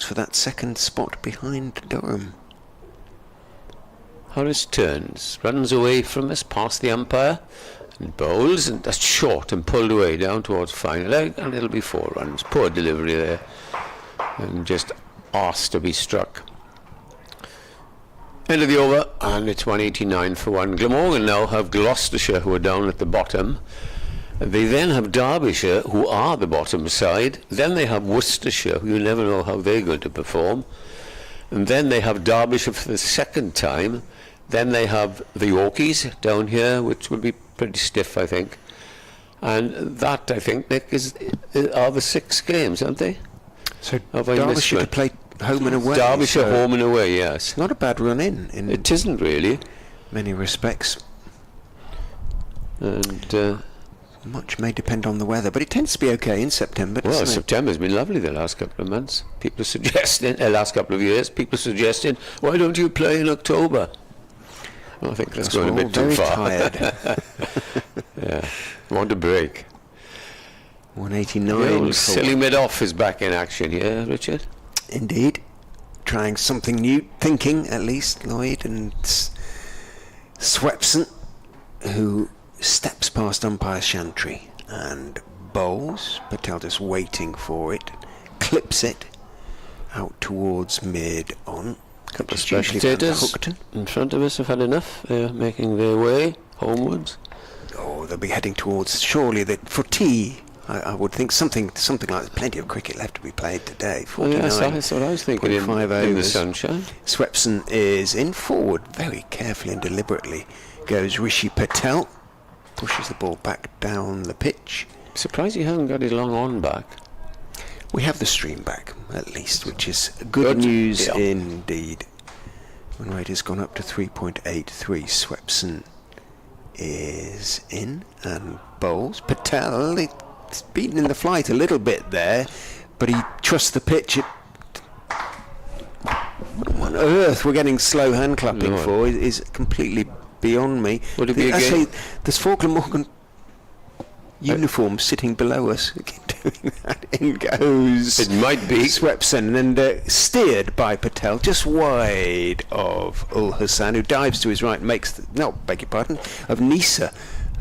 for that second spot behind Durham. Harris turns, runs away from us, past the umpire, and bowls, and that's short and pulled away down towards final leg, and it'll be 4 runs. Poor delivery there, and just asked to be struck. End of the over, and it's 189 for 1. Glamorgan now have Gloucestershire, who are down at the bottom. They then have Derbyshire, who are the bottom side. Then they have Worcestershire, who you never know how they're going to perform. And then they have Derbyshire for the second time. Then they have the Yorkies down here, which will be pretty stiff, I think. And that, I think, Nick, are the 6 games, aren't they? So Derbyshire to play home and away. Derbyshire home and away, yes. Not a bad run in it isn't really. Many respects. And much may depend on the weather, but it tends to be okay in September. Well, September's been lovely the last couple of months. People are suggesting, last couple of years, people are suggesting, why don't you play in October? Well, I think that's going a bit too far. Tired. Yeah, want a break. 189. Silly mid-off is back in action here, Richard. Indeed. Trying something new, thinking at least, Lloyd, and Swepson, who steps past umpire Chantry and bowls. Patel just waiting for it, clips it out towards mid-on. A couple of spectators in front of us have had enough. They're making their way homewards. Oh, they'll be heading towards, surely, for tea. I would think something like plenty of cricket left to be played today. 49, yes, that's what I was thinking. In the sunshine. Swepson is in forward, very carefully and deliberately. Goes Rishi Patel, pushes the ball back down the pitch. Surprised he hasn't got his long on back. We have the stream back, at least, which is good news indeed. Run rate has gone up to 3.83. Swepson is in and bowls. Patel, it's beaten in the flight a little bit there, but he trusts the pitch. What on earth we're getting slow hand clapping for is completely beyond me. Would it be actually, there's 4 Glamorgan uniforms sitting below us. Doing that. In goes. It might be Swepson, and steered by Patel, just wide of Ul Hassan, who dives to his right and makes of Neser,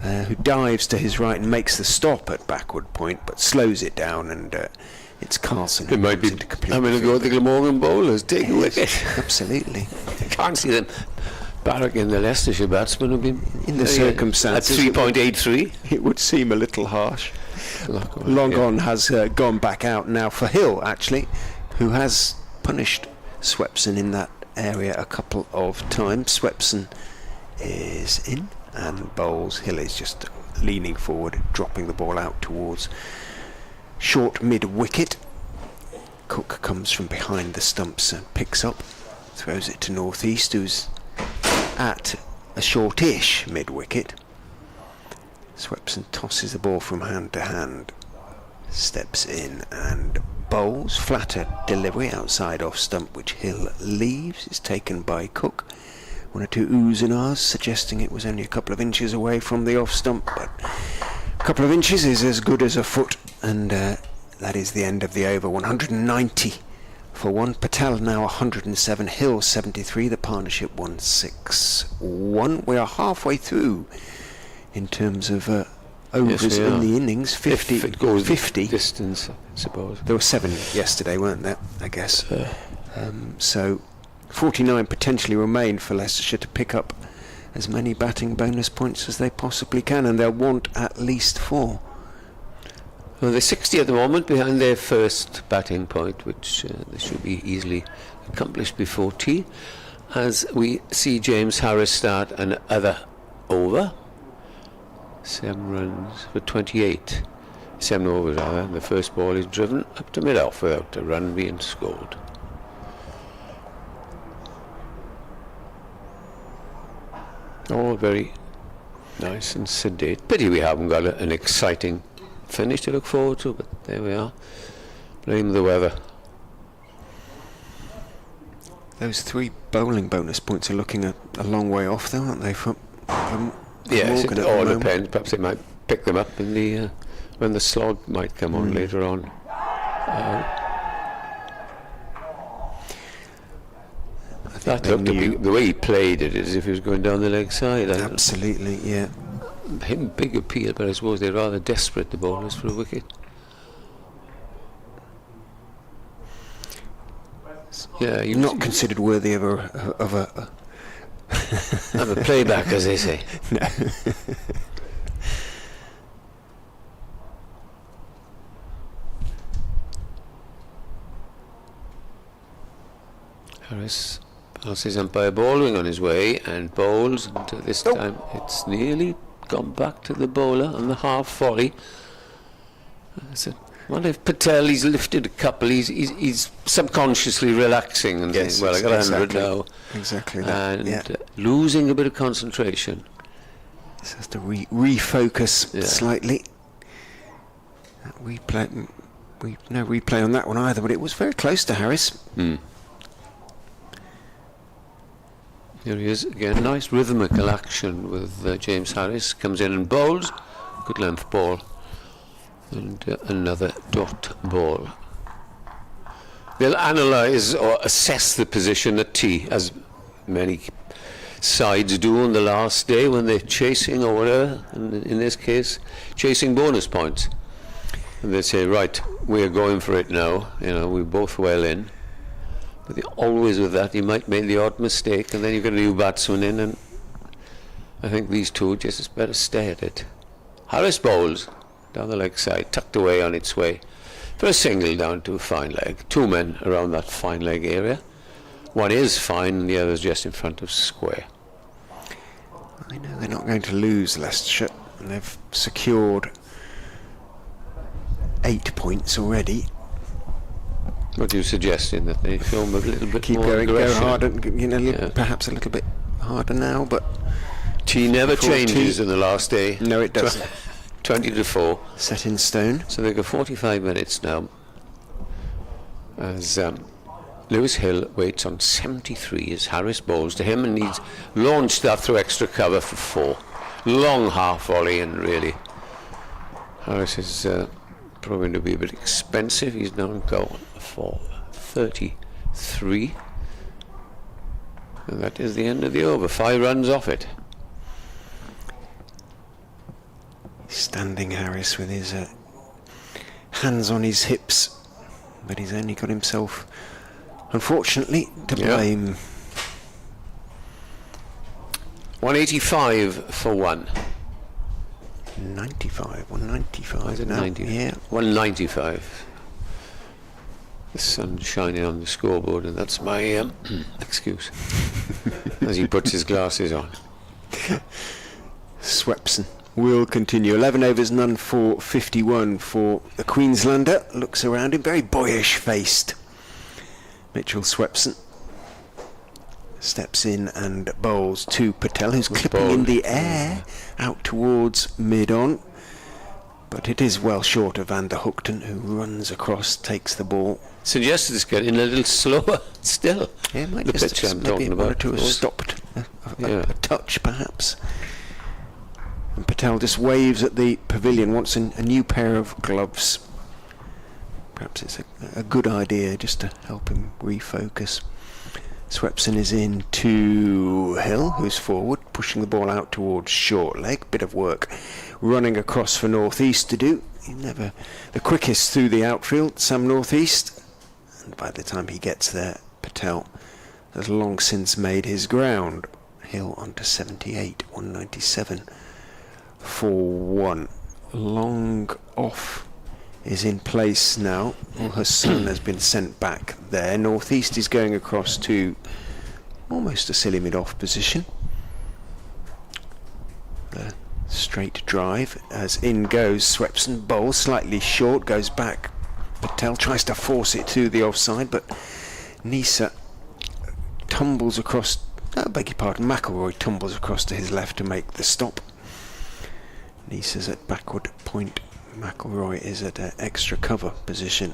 who dives to his right and makes the stop at backward point, but slows it down, and it's Carlson. It might be. I'm going to go with the Glamorgan bowlers. Take a wicket. Absolutely. I can't see them. Barrack and the Leicestershire batsman have been in the circumstances. At 3.83, it would seem a little harsh. Long on has gone back out now for Hill, actually, who has punished Swepson in that area a couple of times. Swepson is in and bowls. Hill is just leaning forward, dropping the ball out towards short mid-wicket. Cook comes from behind the stumps and picks up, throws it to northeast, who's at a shortish mid-wicket. Swepson tosses the ball from hand to hand, steps in and bowls. Flatter delivery outside off stump, which Hill leaves. Is taken by Cook. 1 or 2 oohs and ahs suggesting it was only a couple of inches away from the off stump, but a couple of inches is as good as a foot, and that is the end of the over. 190 for 1. Patel now 107, Hill 73, the partnership 161. We are halfway through in terms of overs in the innings. 50. If it goes 50 distance, I suppose. There were 7 yesterday, weren't there? I guess. So 49 potentially remain for Leicestershire to pick up as many batting bonus points as they possibly can, and they'll want at least 4. Well, they're 60 at the moment behind their first batting point, which they should be easily accomplished before tea, as we see James Harris start another over. 7 runs for 28. 7 overs rather. The first ball is driven up to mid-off without a run being scored. All very nice and sedate. Pity we haven't got an exciting finish to look forward to, but there we are. Blame the weather. Those 3 bowling bonus points are looking a long way off, though, aren't they? From yes, it all depends. Perhaps they might pick them up in the when the slog might come on later on. That looked to be, the way he played it, as if he was going down the leg side. Absolutely, yeah. Him big appeal, but I suppose they're rather desperate, the bowlers, for a wicket. Yeah, You're not considered worthy of a have a playback, as they say. no. Harris passes umpire Baldwin on his way and bowls, and this time it's nearly gone back to the bowler on the half volley. I wonder if Patel, he's lifted a couple, he's subconsciously relaxing and yes, saying, well, I got 100 now. Exactly that, and losing a bit of concentration. Just has to refocus slightly. No replay on that one either, but it was very close to Harris. Here he is again, nice rhythmical action with James Harris, comes in and bowls, good length ball, and another dot ball. They'll analyse or assess the position at tee, as many sides do on the last day when they're chasing or whatever, and in this case chasing bonus points, and they say, right, we're going for it now, we're both well in. But always with that, you might make the odd mistake, and then you've got a new batsman in, and I think these two just better stay at it. Harris bowls down the leg side, tucked away on its way for a single down to a fine leg. Two men around that fine leg area. One is fine, and the other's just in front of square. I know they're not going to lose Leicestershire, and they've secured 8 points already. What are you suggesting, that they film a little bit Keep more going, aggression? go harder, perhaps a little bit harder now, but Tea never changes in the last day. No, it doesn't. 20-4. Set in stone. So they've got 45 minutes now, as Lewis Hill waits on 73 as Harris bowls to him, and he's launched that through extra cover for 4. Long half volley, and really Harris is proving to be a bit expensive. He's now going for 33, and that is the end of the over. 5 runs off it. Standing Harris with his hands on his hips, but he's only got himself, unfortunately, to blame. 185 for 1. 95, 195. Is it now? 90? Yeah. 195. The sun's shining on the scoreboard, and that's my excuse. As he puts his glasses on. Swepson will continue. 11 overs, none for 51 for the Queenslander. Looks around him, very boyish faced. Mitchell Swepson steps in and bowls to Patel, who's clipping in the air out towards mid-on, but it is well short of Van der Hookton, who runs across, takes the ball. Suggested it's getting a little slower still. Yeah, might The just pitch I'm maybe talking one or about. two has stopped a touch perhaps. And Patel just waves at the pavilion, wants a new pair of gloves. Perhaps it's a good idea just to help him refocus. Swepson is in to Hill, who's forward, pushing the ball out towards short leg. Bit of work running across for North East to do. He's never the quickest through the outfield, Sam North East. And by the time he gets there, Patel has long since made his ground. Hill on to 78, 197 for 1. Long off is in place now. Hassan has been sent back there. North East is going across to almost a silly mid-off position. The straight drive as in goes Swepson. Bowl slightly short, goes back. Patel tries to force it to the offside, but Neser tumbles across. Beg your pardon, McElroy tumbles across to his left to make the stop. Neser's at backward point. McElroy is at extra cover position.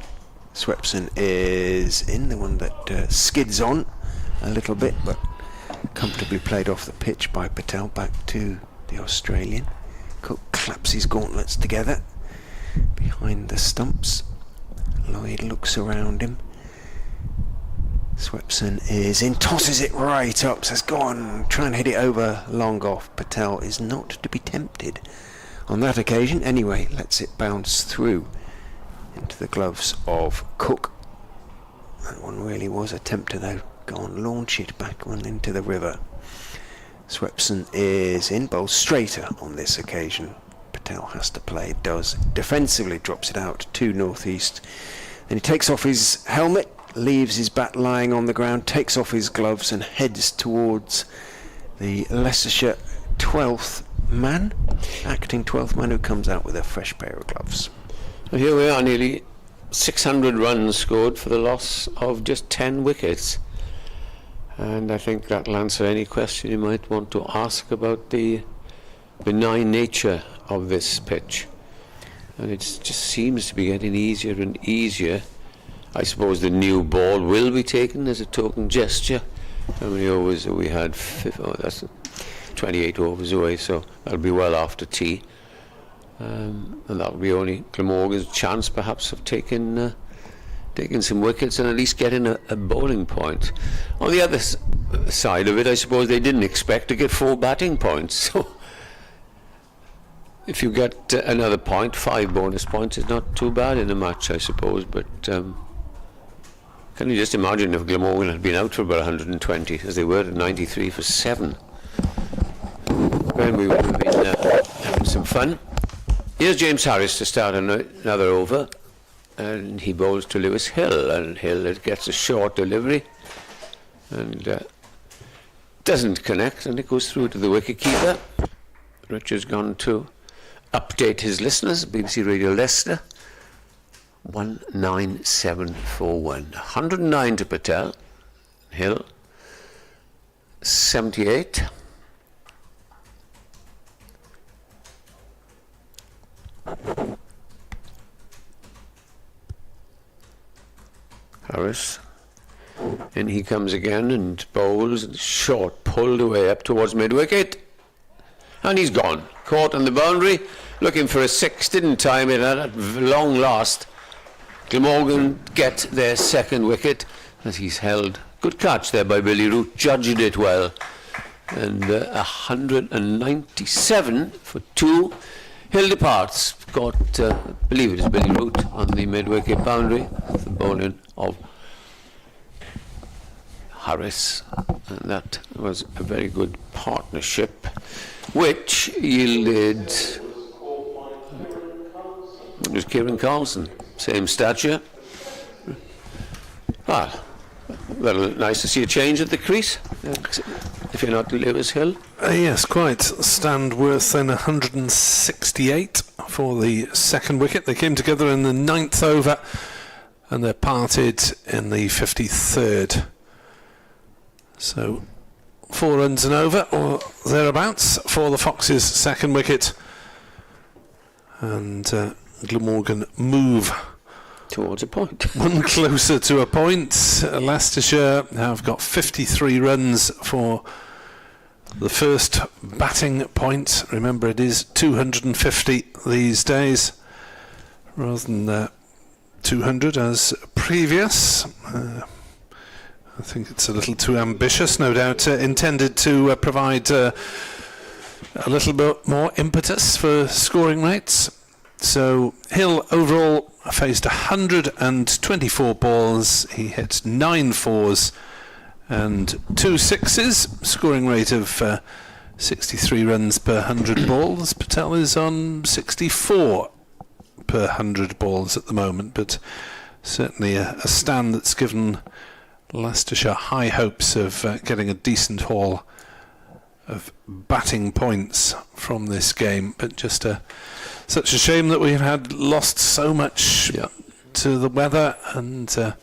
Swepson is in, the one that skids on a little bit, but comfortably played off the pitch by Patel. Back to the Australian. Cook claps his gauntlets together behind the stumps. Lloyd looks around him. Swepson is in, tosses it right up, says go on, try and hit it over, long off. Patel is not to be tempted on that occasion. Anyway, lets it bounce through into the gloves of Cook. That one really was a tempter though. Go on, launch it back on into the river. Swepson is in, bowls straighter on this occasion. Patel has to play, does. Defensively drops it out to northeast. Then he takes off his helmet, leaves his bat lying on the ground, takes off his gloves and heads towards the Leicestershire 12th man, acting 12th man, who comes out with a fresh pair of gloves. Well, here we are, nearly 600 runs scored for the loss of just 10 wickets. And I think that'll answer any question you might want to ask about the benign nature of this pitch. And it just seems to be getting easier and easier. I suppose the new ball will be taken as a token gesture. How many overs have we had? That's 28 overs away, so that'll be well after tea. And that'll be only Glamorgan's chance perhaps of taking some wickets and at least getting a bowling point. On the other side of it, I suppose they didn't expect to get 4 batting points. So if you get another point, 5 bonus points is not too bad in a match, I suppose. But can you just imagine if Glamorgan had been out for about 120, as they were at 93 for 7? Then we would have been having some fun. Here's James Harris to start another over, and he bowls to Lewis Hill, and Hill gets a short delivery and doesn't connect, and it goes through to the wicketkeeper. Richard's gone to update his listeners. BBC Radio Leicester 19741. 109 to Patel. Hill 78. Harris, and he comes again and bowls, and short, pulled away up towards mid-wicket, and he's gone, caught on the boundary, looking for a 6, didn't time it, and at long last Glamorgan get their second wicket as he's held. Good catch there by Billy Root, judged it well, and 197 for 2. Hill departs, got, believe it is Billy Root on the mid-wicket boundary, the bowling of Harris, and that was a very good partnership, which yielded, it was Kieran Carlson, same stature. Well, nice to see a change at the crease, if you're not Lewis Hill. Yes, quite. Stand worth then 168 for the second wicket. They came together in the 9th over and they parted in the 53rd. So 4 runs and over or thereabouts for the Foxes' second wicket. And Glamorgan move towards a point. One closer to a point. Leicestershire have got 53 runs for the first batting point. Remember, it is 250 these days rather than 200 as previous. I think it's a little too ambitious, no doubt intended to provide a little bit more impetus for scoring rates. So Hill overall faced 124 balls. He hit 9 4s and 2 6s, scoring rate of 63 runs per 100 balls. Patel is on 64 per 100 balls at the moment, but certainly a stand that's given Leicestershire high hopes of getting a decent haul of batting points from this game. But just such a shame that we've had lost so much to the weather, and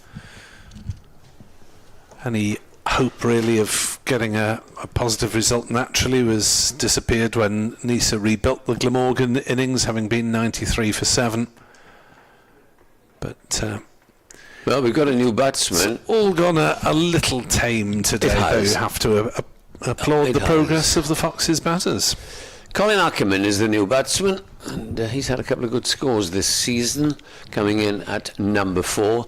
any hope really of getting a positive result naturally was disappeared when Neser rebuilt the Glamorgan innings, having been 93 for 7. But well, we've got a new batsman. It's all gone a little tame today, though. You have to applaud the progress of the Foxes' batters. Colin Ackerman is the new batsman, and he's had a couple of good scores this season, coming in at number 4.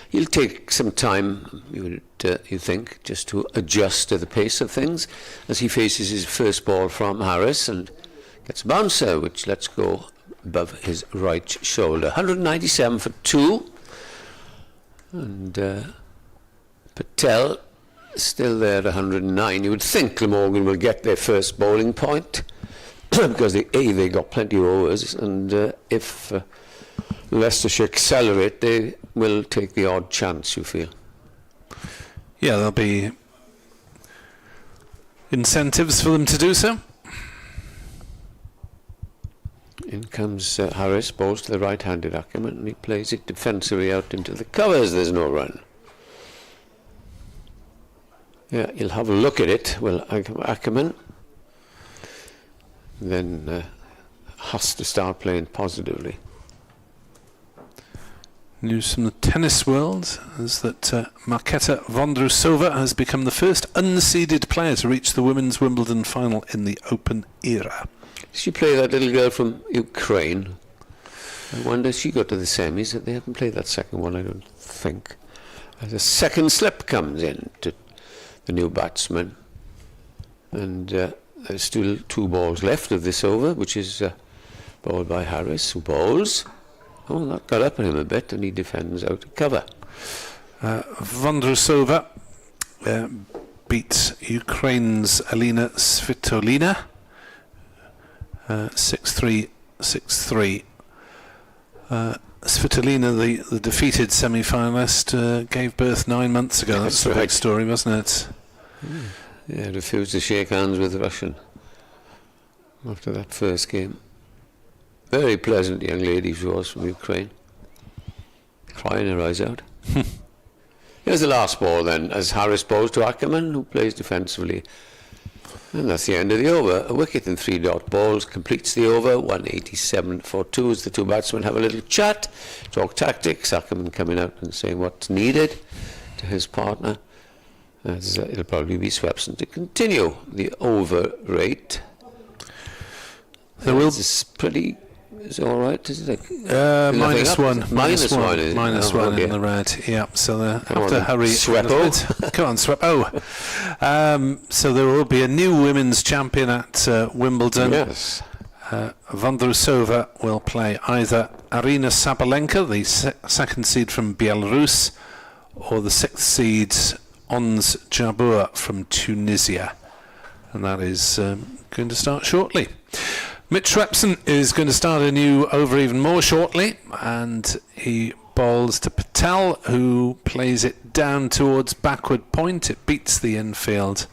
He'll take some time, you would you think, just to adjust to the pace of things, as he faces his first ball from Harris and gets a bouncer, which lets go above his right shoulder. 197 for 2. And Patel still there at 109. You would think Glamorgan will get their first bowling point because they got plenty of overs, and if Leicestershire accelerate, they will take the odd chance, you feel? Yeah, there'll be incentives for them to do so. In comes Harris, bowls to the right-handed Ackerman, and he plays it defensively out into the covers. There's no run. Yeah, he'll have a look at it, will Ackerman. Then has to start playing positively. News from the tennis world is that Marketa Vondrousova has become the first unseeded player to reach the women's Wimbledon final in the Open era. She played that little girl from Ukraine. I wonder, she got to the semis. They haven't played that second one, I don't think. The second slip comes in to the new batsman. And there's still 2 balls left of this over, which is bowled by Harris, who bowls. Oh, that got up on him a bit, and he defends out of cover. Vondrousova beats Ukraine's Alina Svitolina 6-3, 6-3. Svitolina, the defeated semi-finalist, gave birth 9 months ago. That's the big story, wasn't it? Yeah, refused to shake hands with the Russian after that first game. Very pleasant young lady she was, from Ukraine. Crying her eyes out. Here's the last ball then, as Harris bowls to Ackerman, who plays defensively. And that's the end of the over. A wicket and 3 dot balls completes the over. 187 for 2 as the 2 batsmen have a little chat, talk tactics. Ackerman coming out and saying what's needed to his partner. As it'll probably be Swepson to continue the over rate. There will pretty. Is it all right? Is it -1. Minus one. -1 in the red. Yeah. So they have to hurry. Swepo. Come on, Swepo. So there will be a new women's champion at Wimbledon. Yes. Vondrousova will play either Arina Sabalenka, the second seed from Belarus, or the 6th seed Ons Jabeur from Tunisia. And that is going to start shortly. Mitch Swepson is going to start a new over even more shortly, and he bowls to Patel, who plays it down towards backward point. It beats the infield.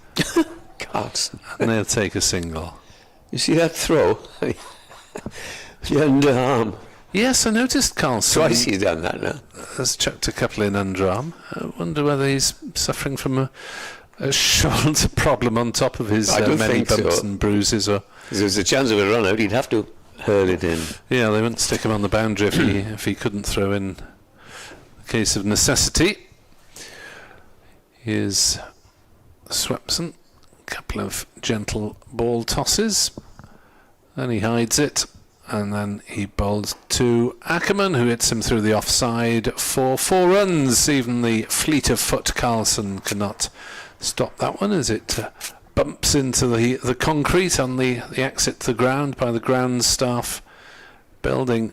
Carlson. And they'll take a single. You see that throw? The underarm. Yes, I noticed Carlson. Twice he's done that now. Has chucked a couple in underarm. I wonder whether he's suffering from a shoulder problem on top of his many bumps and bruises, or there's a chance of a run out. He'd have to hurl it in. Yeah, they wouldn't stick him on the boundary if he couldn't throw in a case of necessity. Here's Swepson, a couple of gentle ball tosses, and he hides it, and then he bowls to Ackerman, who hits him through the offside for 4 runs. Even the fleet of foot Carlson cannot stop that one as it bumps into the concrete on the exit to the ground by the ground staff building,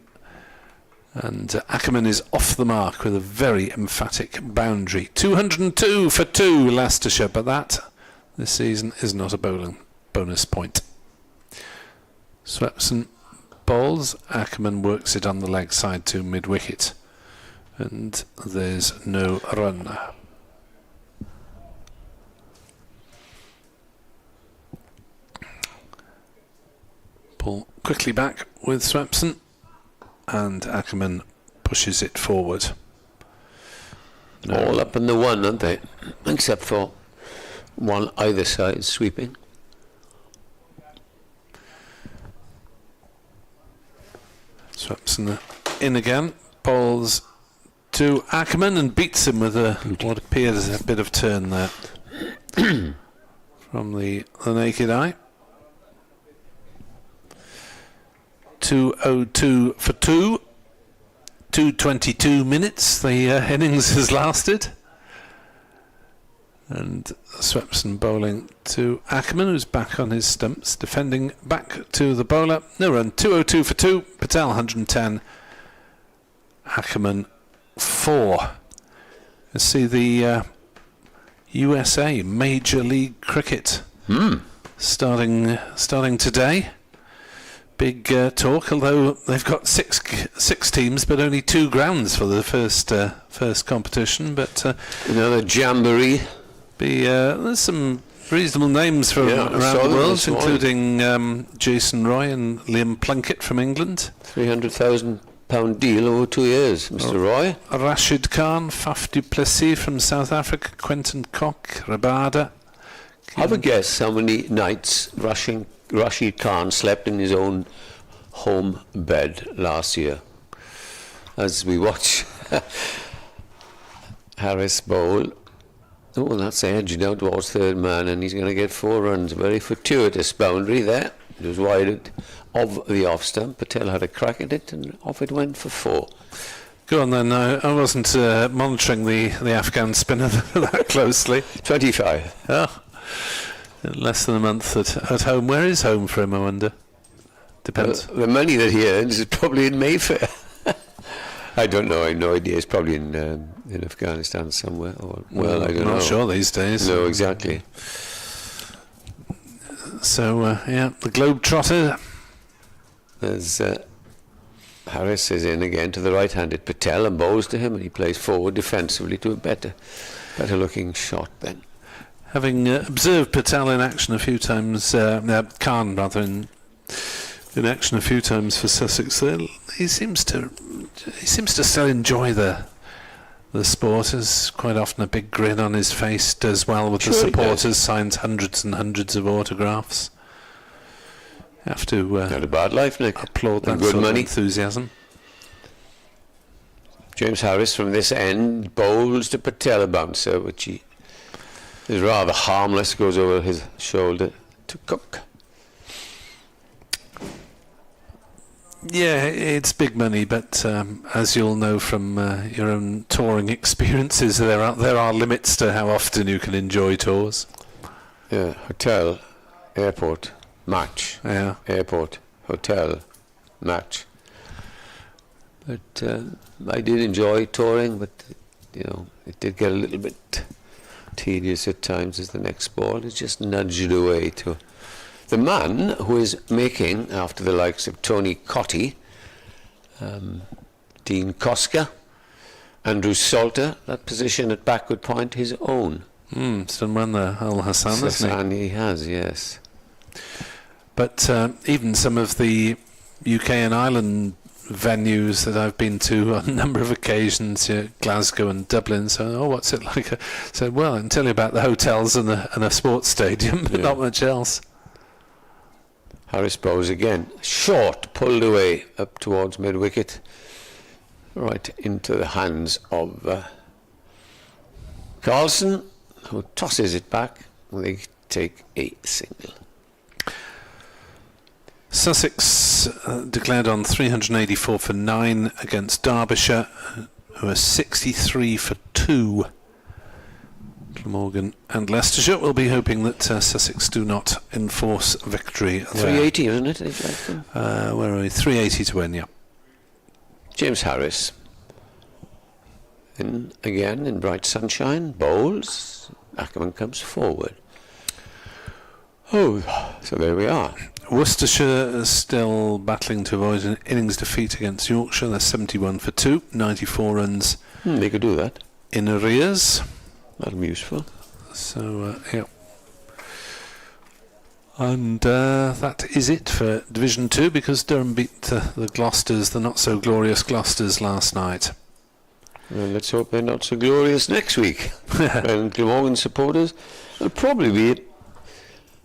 and Ackerman is off the mark with a very emphatic boundary. 202 for 2 Leicestershire, but that this season is not a bowling bonus point. Swepson bowls, Ackerman works it on the leg side to mid-wicket, and there's no run. Pull quickly back with Swepson, and Ackerman pushes it forward. All up in the one, aren't they? Except for one either side sweeping. Swepson in again, bowls to Ackerman and beats him with what appears a bit of turn there from the naked eye. 202 for 2. 222 minutes the innings has lasted. And Swepson bowling to Ackerman, who's back on his stumps, defending back to the bowler. No run, 202 for 2, Patel 110, Ackerman 4. Let's see the USA Major League Cricket starting today. Big talk, although they've got six teams, but only 2 grounds for the first competition. But another jamboree. There's some reasonable names from around the world, including Jason Roy and Liam Plunkett from England. £300,000 deal over 2 years, Mr. Roy. Rashid Khan, Faf du Plessis from South Africa, Quentin Koch, Rabada. Have a guess how many nights Rashid Khan slept in his own home bed last year. As we watch Harris bowl. Oh, that's edged out towards third man, and he's going to get 4 runs. Very fortuitous boundary there. It was wide of the off stump. Patel had a crack at it, and off it went for 4. Go on then. I wasn't monitoring the Afghan spinner that closely. 25. Oh, less than a month at home. Where is home for him, I wonder? Depends. The money that he earns is probably in Mayfair. I don't know. I have no idea. It's probably in Afghanistan somewhere. Or, well, I don't know. I'm not sure these days. No, exactly. So, the Globetrotter. As Harris is in again to the right-handed Patel and bowls to him, and he plays forward defensively to a better looking shot then. Having observed Patel in action a few times, Khan rather, in action a few times for Sussex, he seems to still enjoy the sport. Has quite often a big grin on his face, does well with the supporters, signs hundreds and hundreds of autographs. Have to not a bad life, Nick. Applaud that sort of enthusiasm. James Harris from this end bowls to Patel, a bouncer, which he is rather harmless, goes over his shoulder to Cook. Yeah, it's big money, but as you'll know from your own touring experiences, there are limits to how often you can enjoy tours. Yeah, hotel, airport, match. Yeah, airport, hotel, match. But I did enjoy touring, but it did get a little bit tedious at times as the next ball is just nudged away to the man who is making, after the likes of Tony Cotty, Dean Koska, Andrew Salter, that position at backward point his own. It's done well there, Al Hassan, hasn't he? And he has, yes. But even some of the UK and Ireland venues that I've been to on a number of occasions, Glasgow and Dublin, so what's it like? So I can tell you about the hotels and a sports stadium, but not much else. Harris bowls again, short, pulled away up towards mid-wicket, right into the hands of Carlson, who tosses it back, and they take a single. Sussex declared on 384 for 9 against Derbyshire, who are 63 for 2. Glamorgan and Leicestershire will be hoping that Sussex do not enforce victory. 380, isn't it? Where are we? 380 to win, yeah. James Harris. And again in bright sunshine, bowls. Ackerman comes forward. Oh, so there we are. Worcestershire is still battling to avoid an innings defeat against Yorkshire. They're 71 for 2, 94 runs. They could do that. In arrears. That'll be useful. So, And that is it for Division 2, because Durham beat the Gloucesters, the not-so-glorious Gloucesters, last night. Well, let's hope they're not so glorious next week. And Glamorgan supporters will probably be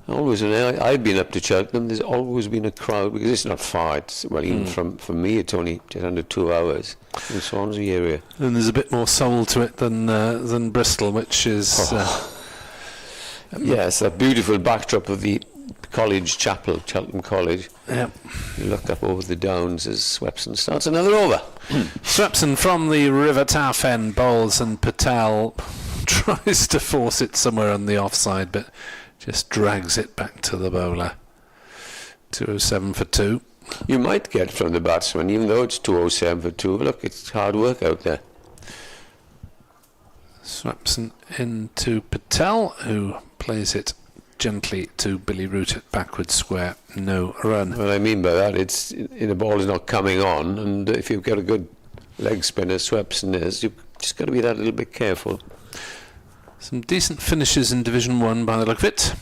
always. I've been up to Cheltenham. There's always been a crowd, because it's not far. Even from me, it's only just under 2 hours in the Swansea area. And there's a bit more soul to it than Bristol, which is yes, that beautiful backdrop of the college chapel, Cheltenham College. Yep. You look up over the downs as Swepson starts another over. Swepson from the River Taff end bowls, and Patel tries to force it somewhere on the offside, but just drags it back to the bowler. 207 for 2. You might get from the batsman, even though it's 207 for 2. Look, it's hard work out there. Swepson into Patel, who plays it gently to Billy Root at backward square, no run. What I mean by that, it's the ball is not coming on, and if you've got a good leg spinner, Swepson is, you've just got to be that little bit careful. Some decent finishes in Division 1 by the look of it.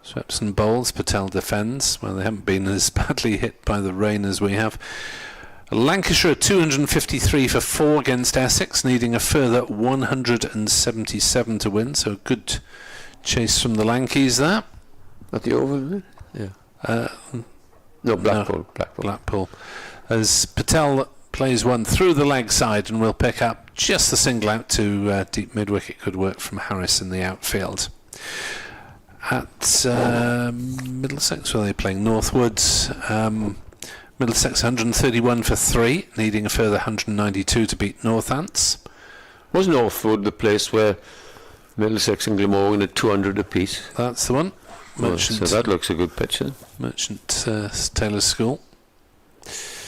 Swepson bowls, Patel defends. Well, they haven't been as badly hit by the rain as we have. Lancashire are 253 for 4 against Essex, needing a further 177 to win, so a good chase from the Lankies there. Not the over, is it? Yeah. No, Blackpool. No, Blackpool. As Patel plays one through the leg side and will pick up just the single out to deep mid-wicket. Good work from Harris in the outfield. At Middlesex, where are they playing? Northwoods. Middlesex 131 for 3, needing a further 192 to beat Northants. Was Northwood the place where Middlesex and Glamorgan had 200 apiece? That's the one. Merchant, so that looks a good picture. Merchant Taylor's School.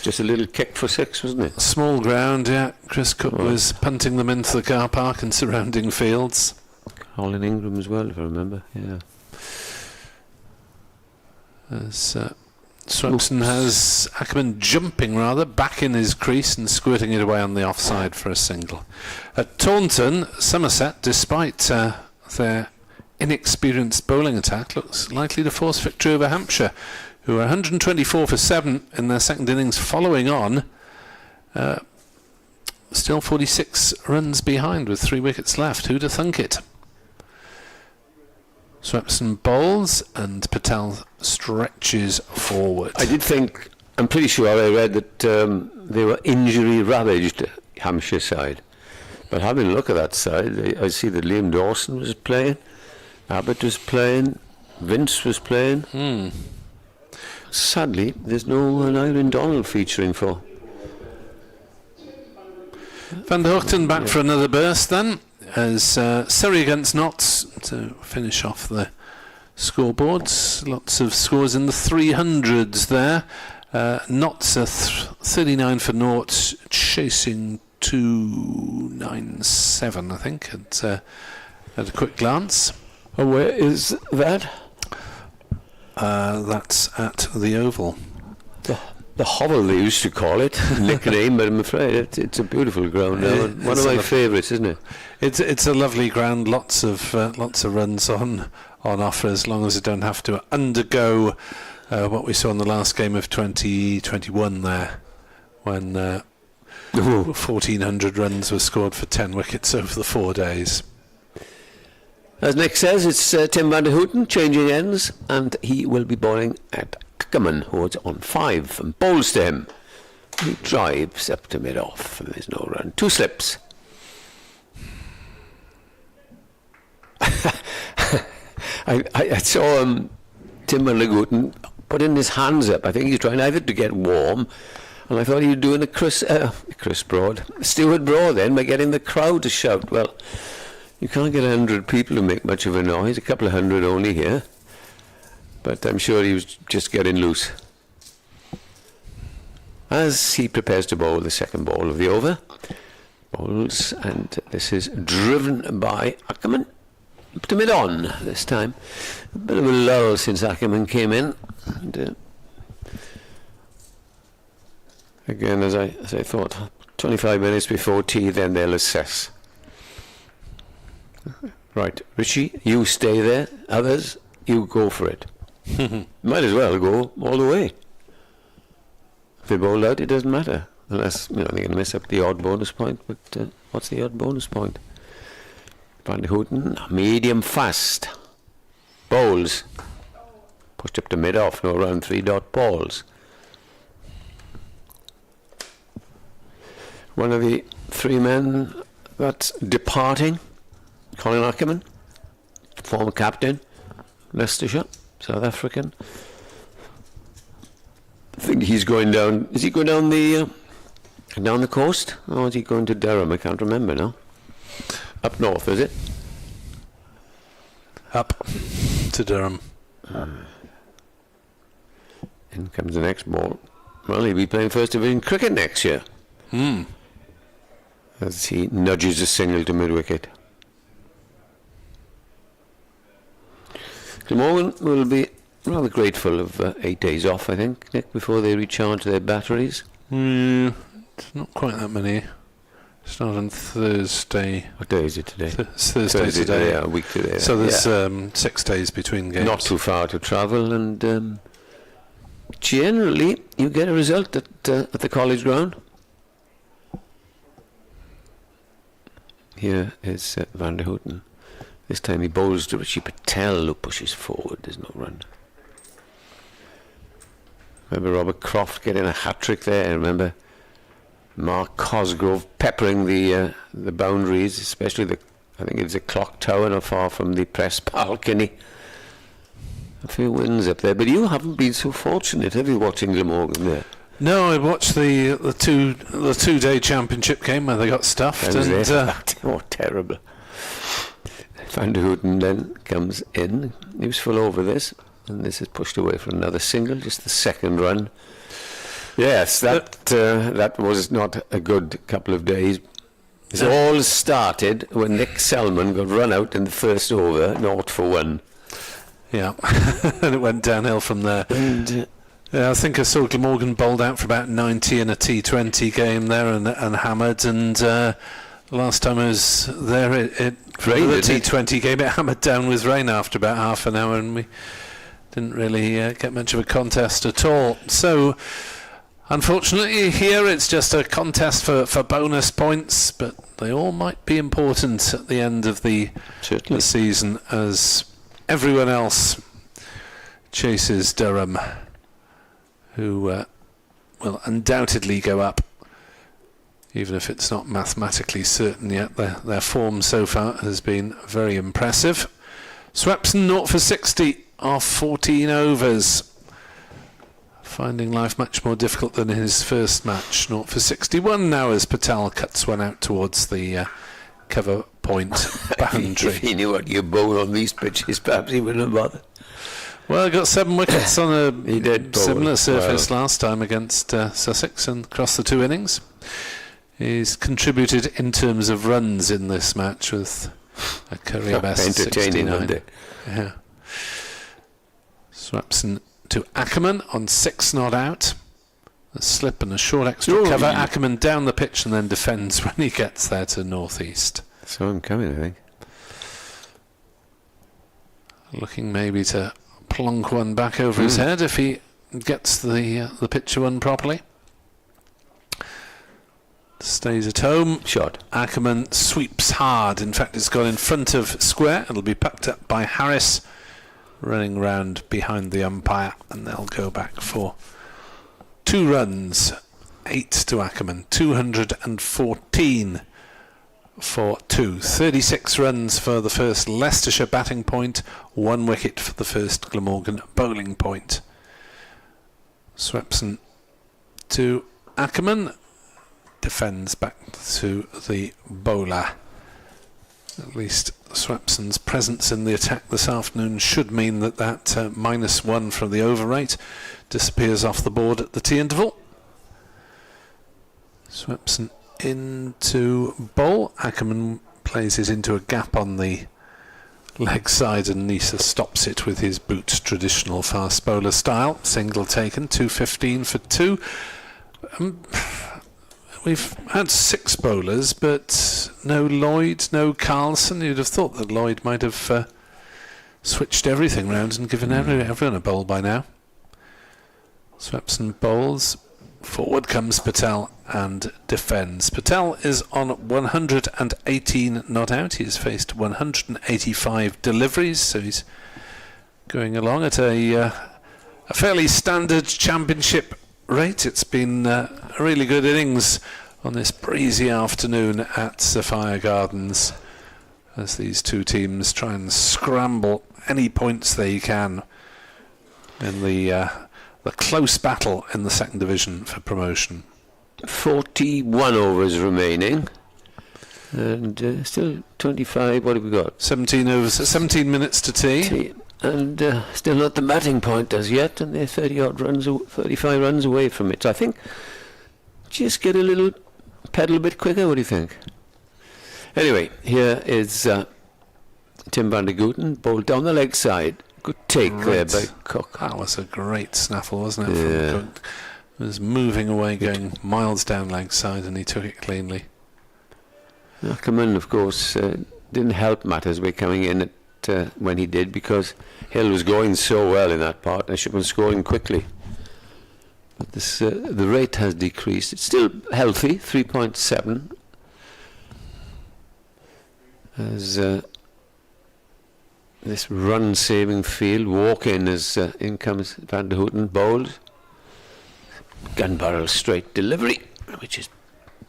Just a little kick for 6, wasn't it? Small ground, yeah. Chris Cook was punting them into the car park and surrounding fields. Colin Ingram as well, if I remember. Yeah. As Swepson has Ackerman jumping back in his crease and squirting it away on the offside for a single. At Taunton, Somerset, despite their inexperienced bowling attack, looks likely to force victory over Hampshire, who are 124 for 7 in their second innings following on. Still 46 runs behind with 3 wickets left. Who'd have thunk it? Swepson bowls and Patel stretches forward. I'm pretty sure I read that they were injury ravaged, Hampshire side. But having a look at that side, I see that Liam Dawson was playing, Abbott was playing, Vince was playing. Sadly, there's no Iron Donald featuring for. Van der Hoogten back for another burst then, as Surrey against Notts to finish off the scoreboards. Lots of scores in the 300s there. Notts are 39 for naught, chasing 297, I think, at a quick glance. Oh, where is that? That's at the Oval. The Hovel, they used to call it, nickname, but I'm afraid it's a beautiful ground now, and one of my favourites, isn't it? It's a lovely ground, lots of runs on offer, as long as they don't have to undergo what we saw in the last game of 2021 there, when 1,400 runs were scored for 10 wickets over the 4 days. As Nick says, it's Tim van der Houten changing ends, and he will be bowling at Ackerman, who's on 5, and bowls to him. He drives up to mid-off, and there's no run. 2 slips. I saw Tim van der Houten putting his hands up. I think he's trying either to get warm, and I thought he was doing a Chris Broad, Stuart Broad then, by getting the crowd to shout. Well, you can't get 100 people to make much of a noise, a couple of hundred only here. But I'm sure he was just getting loose. As he prepares to bowl the second ball of the over, bowls, and this is driven by Ackerman. Up to mid-on this time. A bit of a lull since Ackerman came in. And, again, as I thought, 25 minutes before tea, then they'll assess. Right, Richie, you stay there. Others, you go for it. Might as well go all the way. If they bowl out, it doesn't matter. Unless, they're going to mess up the odd bonus point. But what's the odd bonus point? Van der Houten, medium fast. Bowls. Pushed up to mid-off, no run, 3-dot balls. One of the 3 men that's departing, Colin Ackerman, former captain, Leicestershire, South African. I think he's going down. Is he going down the coast, or is he going to Durham? I can't remember now. Up north, is it? up to Durham. In comes the next ball. Well, he'll be playing first division cricket next year. As he nudges a single to mid-wicket. Glamorgan will be rather grateful of 8 days off, I think, Nick, before they recharge their batteries. It's not quite that many. Start on Thursday. What day is it today? It's Thursday today. Yeah, a week today. So there's 6 days between games. Not too far to travel, and generally you get a result at the college ground. Here is Van der Houten. This time he bowls to Richie Patel, who pushes forward. There's no run. Remember Robert Croft getting a hat-trick there. Remember Mark Cosgrove peppering the boundaries, especially I think it's a clock tower not far from the press balcony. A few wins up there, but you haven't been so fortunate, have you, watching Glamorgan there? No, I watched the 2-day championship game where they got stuffed. Oh, terrible. Van der Houten then comes in. He was full over this, and this is pushed away for another single, just the second run. Yes, that was not a good couple of days. It all started when Nick Selman got run out in the first over, 0-1. Yeah, and it went downhill from there. And, I think I saw Glamorgan bowled out for about 90 in a T20 game there and hammered, and last time I was there it rained, the T20 game, it hammered down with rain after about half an hour, and we didn't really get much of a contest at all. So unfortunately here it's just a contest for bonus points, but they all might be important at the end of the season, as everyone else chases Durham, who will undoubtedly go up, even if it's not mathematically certain yet. Their form so far has been very impressive. Swepson 0 for 60 off 14 overs, finding life much more difficult than in his first match. 0 for 61 now as Patel cuts one out towards the cover point boundary. If he knew what you bowl on these pitches, perhaps he wouldn't have bothered. Well, got 7 wickets on a similar surface last time against Sussex and across the 2 innings. He's contributed in terms of runs in this match with a career best 69. Yeah. Swepson to Ackerman on 6 not out. A slip and a short extra cover. Ackerman down the pitch and then defends when he gets there to northeast. So I'm coming, I think. Looking maybe to plonk one back over his head if he gets the picture one properly. Stays at home. Shot. Ackerman sweeps hard. In fact, it's gone in front of square. It'll be picked up by Harris, running round behind the umpire, and they'll go back for 2 runs. 8 to Ackerman. 214 for 2. 36 runs for the first Leicestershire batting point. 1 wicket for the first Glamorgan bowling point. Swepson to Ackerman. Defends back to the bowler. At least Swepson's presence in the attack this afternoon should mean that -1 from the over rate disappears off the board at the tea interval. Swepson into bowl. Ackerman plays it into a gap on the leg side, and Neser stops it with his boot, traditional fast bowler style. Single taken, 215 for 2. We've had 6 bowlers, but no Lloyd, no Carlson. You'd have thought that Lloyd might have switched everything round and given everyone a bowl by now. Swepson bowls. Forward comes Patel and defends. Patel is on 118 not out. He's faced 185 deliveries, so he's going along at a fairly standard championship rate. It's been a really good innings on this breezy afternoon at Sophia Gardens, as these 2 teams try and scramble any points they can in the close battle in the second division for promotion. 41 overs remaining, And still 25, what have we got? 17 overs, 17 minutes to tea. And still not the batting point as yet, and they're 35 runs away from it. So I think just get a little pedal a bit quicker. What do you think? Anyway, here is Tim van der Gooten, bowled down the leg side. Good take there by Cook. That was a great snaffle, wasn't it? Yeah. From Cook. It was moving away, going miles down leg side, and he took it cleanly. Ackerman, of course, didn't help matters by coming in at when he did, because Hill was going so well in that partnership and scoring quickly. But this, the rate has decreased. It's still healthy, 3.7. As this run-saving field, walk in as in comes Van der Houten, bowled. Gun barrel straight delivery, which is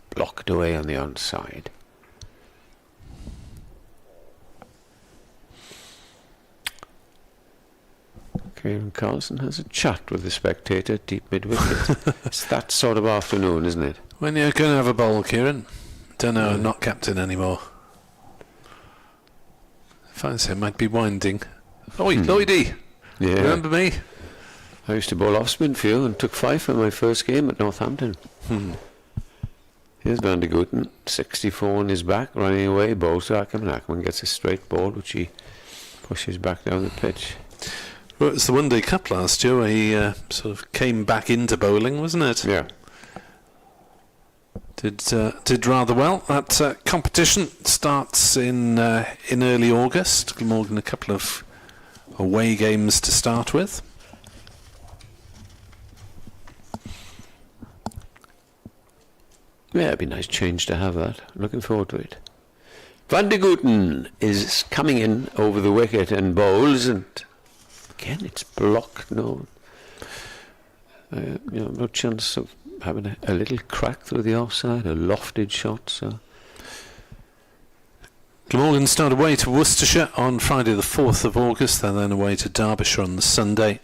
blocked away on the onside. Kieran Carlson has a chat with the spectator deep mid-wicket. It's that sort of afternoon, isn't it? When you're going to have a bowl, Kieran? Don't know, I'm not captain anymore. Fancy I might be winding. Lloydie! Yeah. Remember me? I used to bowl off spin for you and took 5 for my first game at Northampton. Here's Van der Gooten, 64 on his back, running away, bowls to Ackerman. Ackerman gets a straight ball, which he pushes back down the pitch. Well, it was the One Day Cup last year where he sort of came back into bowling, wasn't it? Yeah. Did rather well. That competition starts in early August. Glamorgan a couple of away games to start with. Yeah, it'd be a nice change to have that. Looking forward to it. Van der Gooten is coming in over the wicket and bowls, and again it's blocked. No chance of having a little crack through the offside, a lofted shot. So Glamorgan start away to Worcestershire on Friday the 4th of August. They're then away to Derbyshire on the Sunday.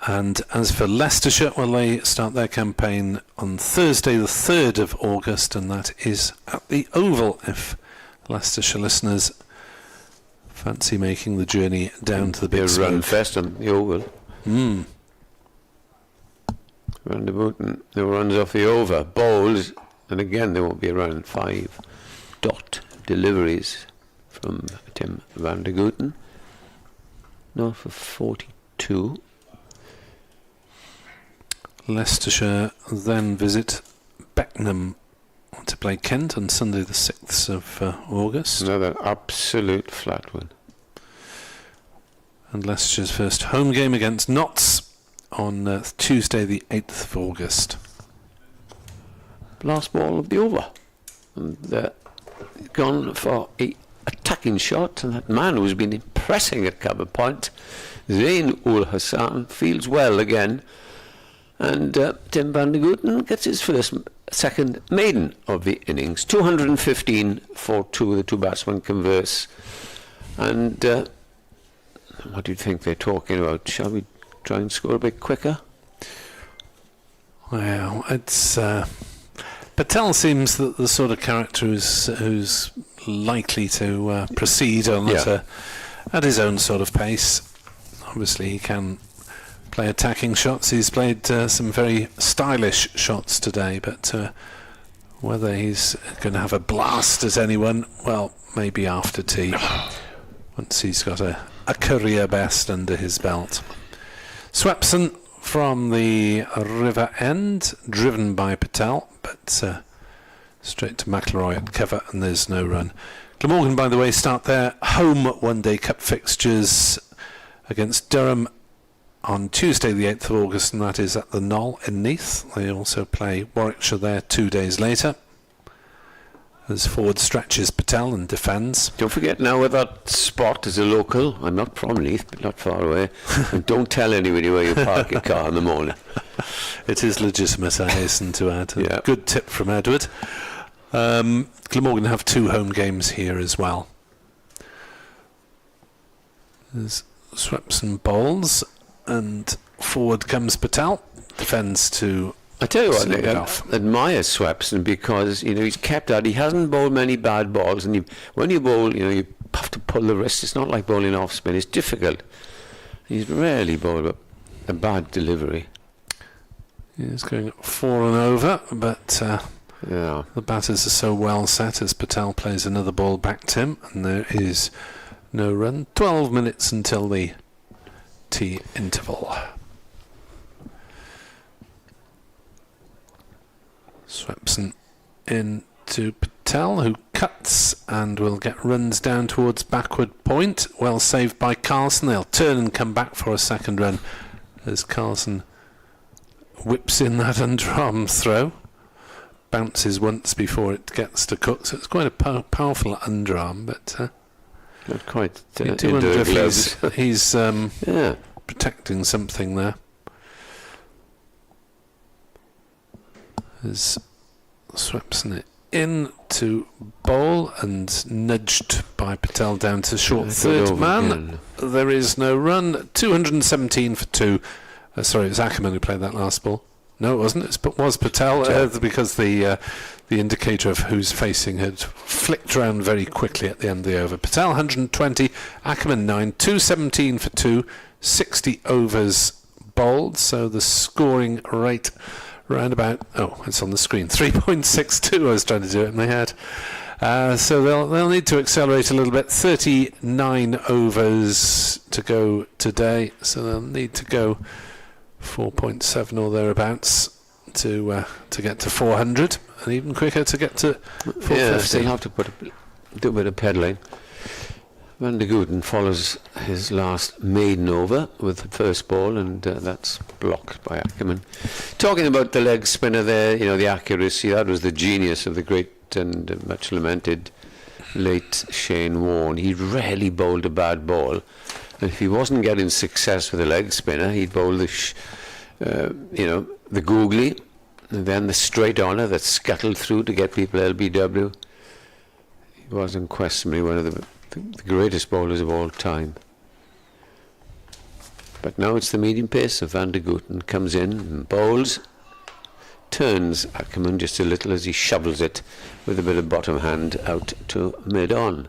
And as for Leicestershire, well, they start their campaign on Thursday the 3rd of August, and that is at the Oval, if Leicestershire listeners fancy making the journey down to the big run fest on the Oval. Van der Gooten, the runs off the over, bowls, and again there won't be around 5 dot deliveries from Tim van der Gooten. Not for 42. Leicestershire then visit Beckenham to play Kent on Sunday the 6th of August. Another absolute flat one. And Leicestershire's first home game against Notts on Tuesday the 8th of August. Last ball of the over. And gone for a attacking shot, and that man who's been impressing at cover point, Zain ul Hassan, fields well again. And Tim van der Gooten gets his second maiden of the innings. 215 for 2, the two batsmen converse. And what do you think they're talking about? Shall we try and score a bit quicker? Well, it's Patel seems the sort of character who's likely to proceed on at his own sort of pace. Obviously, he can play attacking shots. He's played some very stylish shots today, but whether he's going to have a blast at anyone, well, maybe after tea, once he's got a career best under his belt. Swepson from the River End, driven by Patel, but straight to McIlroy at cover, and there's no run. Glamorgan, by the way, start their home one-day cup fixtures against Durham on Tuesday the 8th of August, and that is at the Knoll in Neath. They also play Warwickshire there 2 days later. As forward stretches Patel and defends. Don't forget now where that spot is a local. I'm not from Neath, but not far away. And don't tell anybody where you park your car in the morning. It is legitimate, I hasten to add. Yeah. Good tip from Edward. Glamorgan have 2 home games here as well. There's Swepson bowls, and forward comes Patel. Defends to I tell you what, send it I off. admire Swepson because he's kept that. He hasn't bowled many bad balls, and when you bowl, you have to pull the wrist. It's not like bowling off spin. It's difficult. He's rarely bowled a bad delivery. He's going 4 and over, but Yeah. the batters are so well set as Patel plays another ball back to him, and there is no run. 12 minutes until the tea interval. Swepson in to Patel, who cuts and will get runs down towards backward point. Well saved by Carlson. They'll turn and come back for a second run as Carlson whips in that underarm throw. Bounces once before it gets to Cook, so it's quite a powerful underarm, but Not quite. you do wonder if he's Yeah. protecting something there. As Swepson in to bowl and nudged by Patel down to short third man. Again. There is no run. 217 for 2. Sorry, it was Ackerman who played that last ball. No, it wasn't. It was Patel because the indicator of who's facing had flicked round very quickly at the end of the over. Patel 120, Ackerman 9, 217 for 2, 60 overs bowled. So the scoring rate round about, it's on the screen, 3.62. I was trying to do it in my head. So they'll need to accelerate a little bit. 39 overs to go today, so they'll need to go 4.7 or thereabouts to get to 400, and even quicker to get to 450. Yes, they'll have to do a bit of pedalling. Van der Gooten follows his last maiden over with the first ball, and that's blocked by Ackerman. Talking about the leg spinner there, the accuracy, that was the genius of the great and much lamented late Shane Warne. He rarely bowled a bad ball, and if he wasn't getting success with the leg spinner, he'd bowl the googly, and then the straight honour that scuttled through to get people LBW. He was unquestionably one of the greatest bowlers of all time. But now it's the medium pace of Van der Gooten. Comes in and bowls, turns Ackerman just a little as he shovels it with a bit of bottom hand out to mid-on.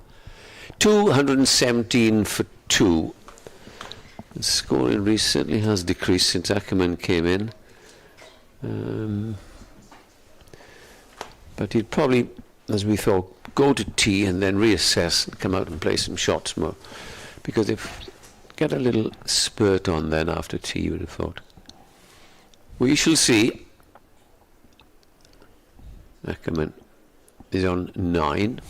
217 for 2. The scoring recently has decreased since Ackerman came in. But he'd probably, as we thought, go to tea and then reassess and come out and play some shots more, because if get a little spurt on then after tea, you would have thought. We shall see. Ackerman is on 9.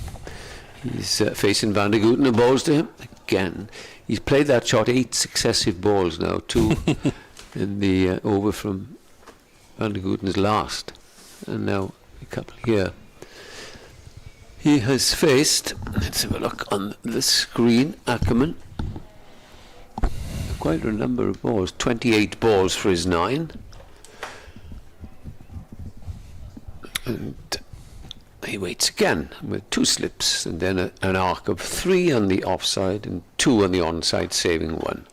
He's facing Van der Gooten, who bowls to him again. He's played that shot 8 successive balls now, 2 in the over from Van der Gooten's last, and now a couple here. He has faced, let's have a look on the screen, Ackerman. Quite a number of balls, 28 balls for his 9. And he waits again with 2 slips and then an arc of 3 on the offside and 2 on the onside, saving 1.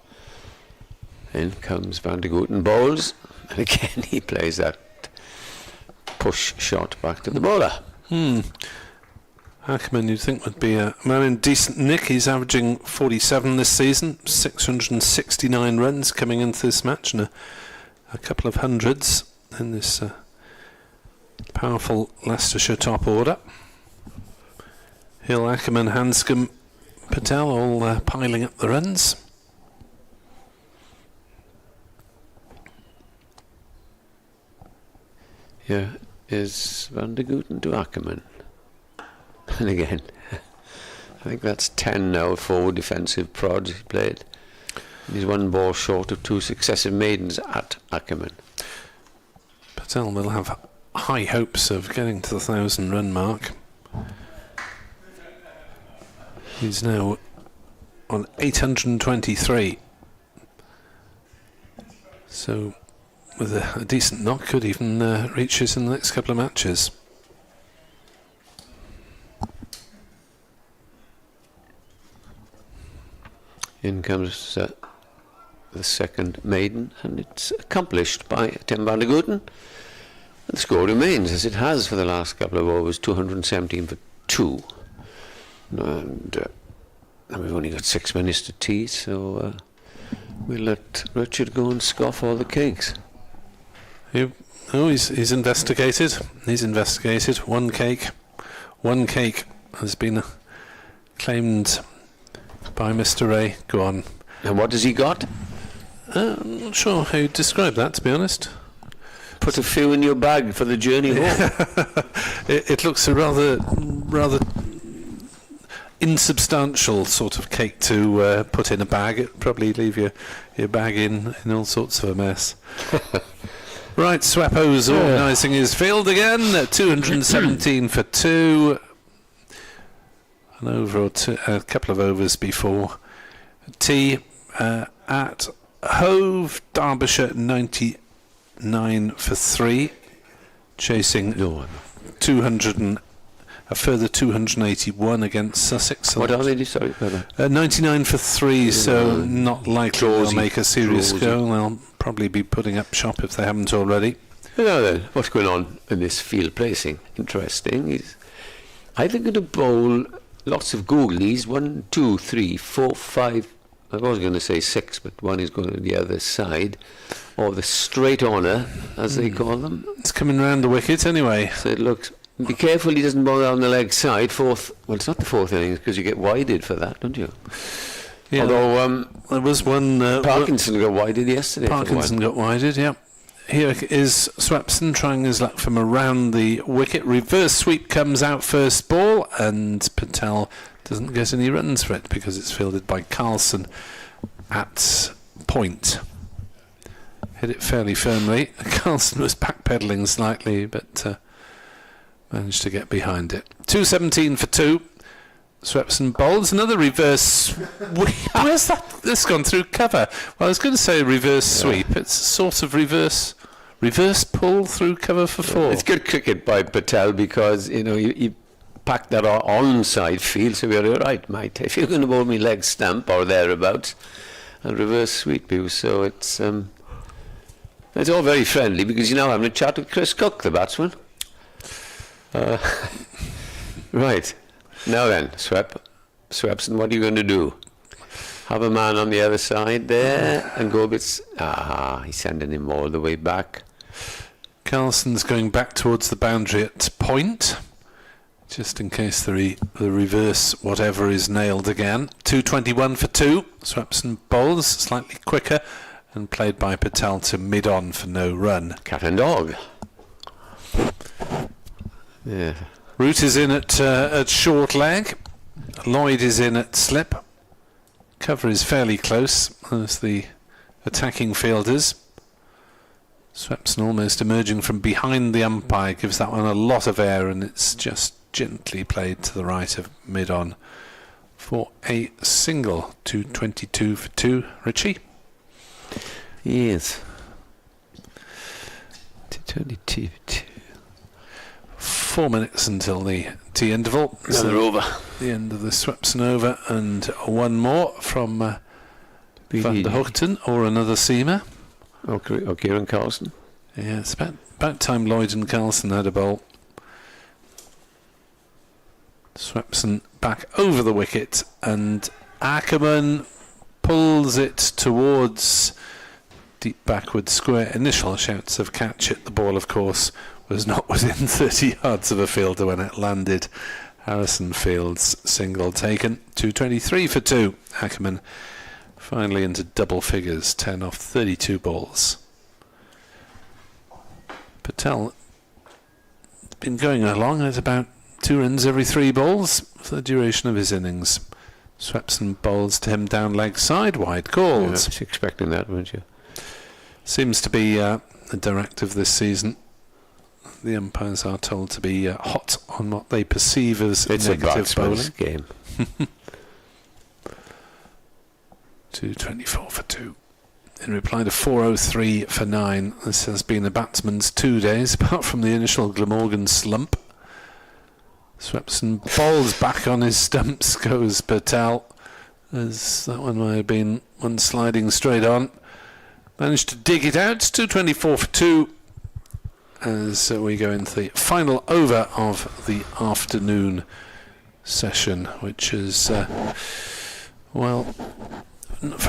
In comes Van der Gooten, bowls, and again he plays that push shot back to the bowler. Ackerman, you'd think, would be a man in decent nick. He's averaging 47 this season, 669 runs coming into this match, and a couple of hundreds in this powerful Leicestershire top order. Hill, Ackerman, Hanscom, Patel all piling up the runs. Here is Van der Gooten to Ackerman. And again, I think that's 10 now, 4 defensive prods he played. He's 1 ball short of 2 successive maidens at Ackerman. Patel will have high hopes of getting to the 1,000 run mark. He's now on 823. So with a decent knock, could even reach this in the next couple of matches. In comes the second maiden, and it's accomplished by Tim Van der Gooten. The score remains as it has for the last couple of overs, 217 for 2. And we've only got 6 minutes to tea, so we'll let Richard go and scoff all the cakes. He's investigated. He's investigated. One cake has been claimed by Mr. Ray. Go on. And what has he got? I'm not sure how you describe that, to be honest. Put a few in your bag for the journey home. It looks a rather insubstantial sort of cake to put in a bag. It'd probably leave your bag in all sorts of a mess. Right, Sweppo's organising his field again. 217 for 2. An over or two, a couple of overs before tea. At Hove, Derbyshire 99 for 3. Chasing 200 a further 281 against Sussex. What are they? Sorry, 99 for 3, so not likely they'll make a serious Closey. go. They'll probably be putting up shop if they haven't already. Now then, what's going on in this field placing? Interesting. I think going to bowl lots of googlies. 1, 2, 3, 4, 5. I was going to say 6, but one is going to the other side, or the straight honour, as they call them. It's coming round the wicket anyway. So it looks. Be careful he doesn't bowl down the leg side. Fourth. Well, it's not the fourth innings because you get wided for that, don't you? Yeah, although there was one. Parkinson got wided yesterday. Parkinson got wided, yeah. Here is Swepson trying his luck from around the wicket. Reverse sweep comes out first ball, and Patel doesn't get any runs for it because it's fielded by Carlson at point. Hit it fairly firmly. Carlson was backpedaling slightly, but managed to get behind it. 217 for 2. Swepson bowls another reverse. Where's that? This gone through cover. Well, I was going to say reverse sweep. It's sort of reverse pull through cover for 4. It's good cricket by Patel because you packed that onside field, so we're right, mate. If you're going to bowl me leg stump or thereabouts, and reverse sweep you, so it's all very friendly because you're now having a chat with Chris Cook, the batsman. Right. Now then, Swepson, what are you going to do? Have a man on the other side there and go a bit... he's sending him all the way back. Carlson's going back towards the boundary at point, just in case the reverse whatever is nailed again. 221 for 2. Swepson bowls slightly quicker and played by Patel to mid-on for no run. Cat and dog. Yeah. Root is in at short leg. Lloyd is in at slip. Cover is fairly close as the attacking fielders. Swepson almost emerging from behind the umpire gives that one a lot of air, and it's just gently played to the right of mid-on for a single. 222 for 2. Richie? Yes. 222 for 2. 4 minutes until the tea interval. Another over. The end of the Swepson over, and one more from Van der Hoogten or another seamer. Or Kieran Carlson. Yeah, it's about time Lloyd and Carlson had a bowl. Swepson back over the wicket, and Ackerman pulls it towards deep backward square. Initial shouts of catch it. The ball, of course, was not within 30 yards of a fielder when it landed. Harrison Field's single taken. 223 for 2. Ackerman finally into double figures, 10 off 32 balls. Patel been going along at about 2 runs every 3 balls for the duration of his innings. Swepson bowls to him down leg side, wide called. Yeah, I was expecting that, weren't you? Seems to be a directive this season. The umpires are told to be hot on what they perceive as negative bowling. Game. 224 for 2. In reply to 403 for 9, this has been a batsman's 2 days, apart from the initial Glamorgan slump. Swepson bowls back on his stumps, goes Patel, as that one might have been one sliding straight on. Managed to dig it out. 224 for 2. as we go into the final over of the afternoon session, which is, from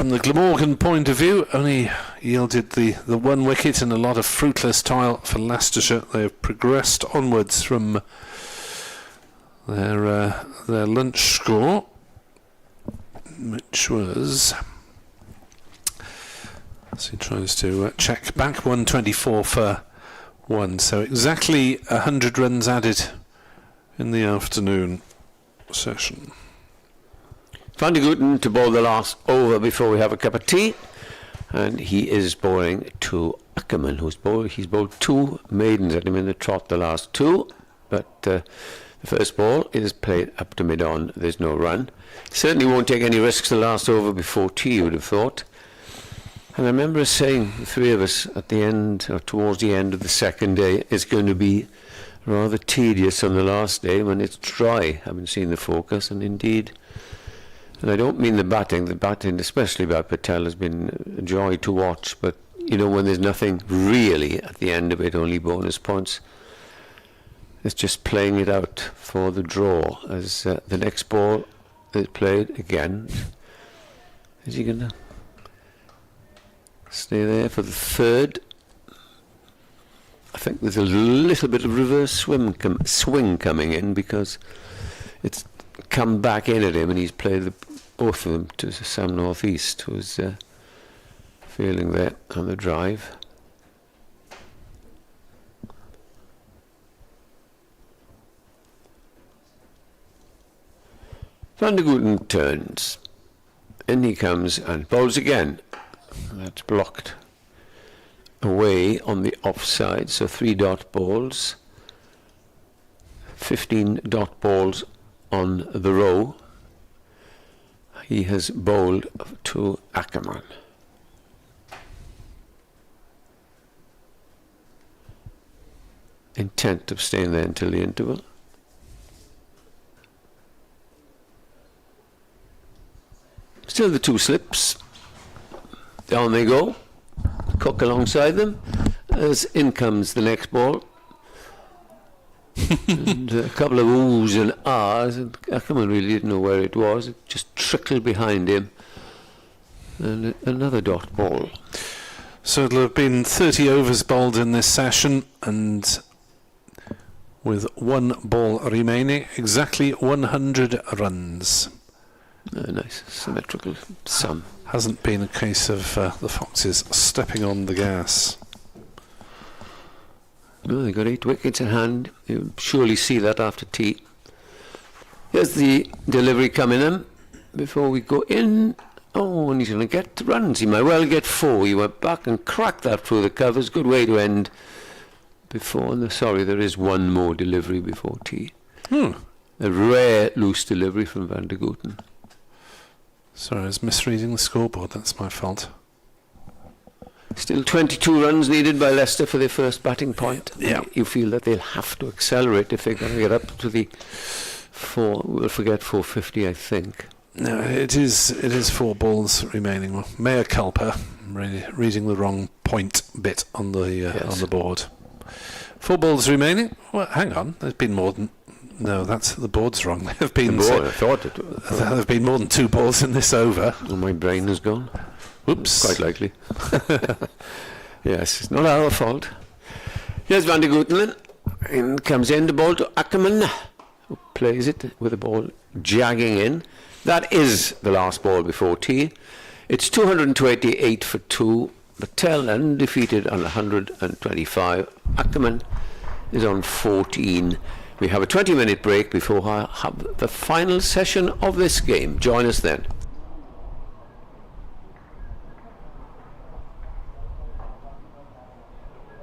the Glamorgan point of view, only yielded the one wicket and a lot of fruitless toil for Leicestershire. They have progressed onwards from their lunch score, which was, as he tries to check back, 124 for 1. So exactly 100 runs added in the afternoon session. Van de Guten to bowl the last over before we have a cup of tea, and he is bowling to Ackerman, he's bowled 2 maidens at him in the trot, the last 2, but the first ball is played up to mid-on. There's no run. Certainly won't take any risks the last over before tea, you would have thought. And I remember us saying, the 3 of us, at the end, or towards the end of the second day, it's going to be rather tedious on the last day when it's dry. I haven't seen the focus, and indeed, and I don't mean the batting, especially by Patel, has been a joy to watch, but you know, when there's nothing really at the end of it, only bonus points, it's just playing it out for the draw. As the next ball is played again, is he going to stay there for the third? I think there's a little bit of reverse swing coming in, because it's come back in at him, and he's played both of them to some northeast, who's feeling there on the drive. Van de Guten turns. In he comes and bowls again. That's blocked away on the offside, so 3 dot balls, 15 dot balls on the row. He has bowled to Ackerman. Intent of staying there until the interval. Still the 2 slips. Down they go. Cook alongside them. As in comes the next ball. And a couple of oohs and ahs, and Ackerman really didn't know where it was. It just trickled behind him. And another dot ball. So it'll have been 30 overs bowled in this session, and with 1 ball remaining, exactly 100 runs. Nice symmetrical sum. Hasn't been a case of the Foxes stepping on the gas. No, they've got 8 wickets in hand. You'll surely see that after tea. Here's the delivery coming in before we go in. Oh, and he's going to get runs. He might well get 4. He went back and cracked that through the covers. Good way to end before. No, sorry, there is 1 more delivery before tea. A rare loose delivery from Van de Guten. Sorry, I was misreading the scoreboard. That's my fault. Still 22 runs needed by Leicester for their first batting point. Yeah. You feel that they'll have to accelerate if they're going to get up to the 450, I think. No, it is 4 balls remaining. Well, mea culpa, really reading the wrong point bit on the board. 4 balls remaining. Well, hang on, there's been more than. No, that's the board's wrong. There have been. I thought it was. There have been more than 2 balls in this over. Oh, my brain has gone. Oops. Quite likely. Yes, it's not our fault. Here's Van de Guten. In comes in the ball to Ackerman, who plays it with the ball jagging in. That is the last ball before tea. It's 228 for 2. Patel undefeated on 125. Ackerman is on 14. We have a 20-minute break before I have the final session of this game. Join us then.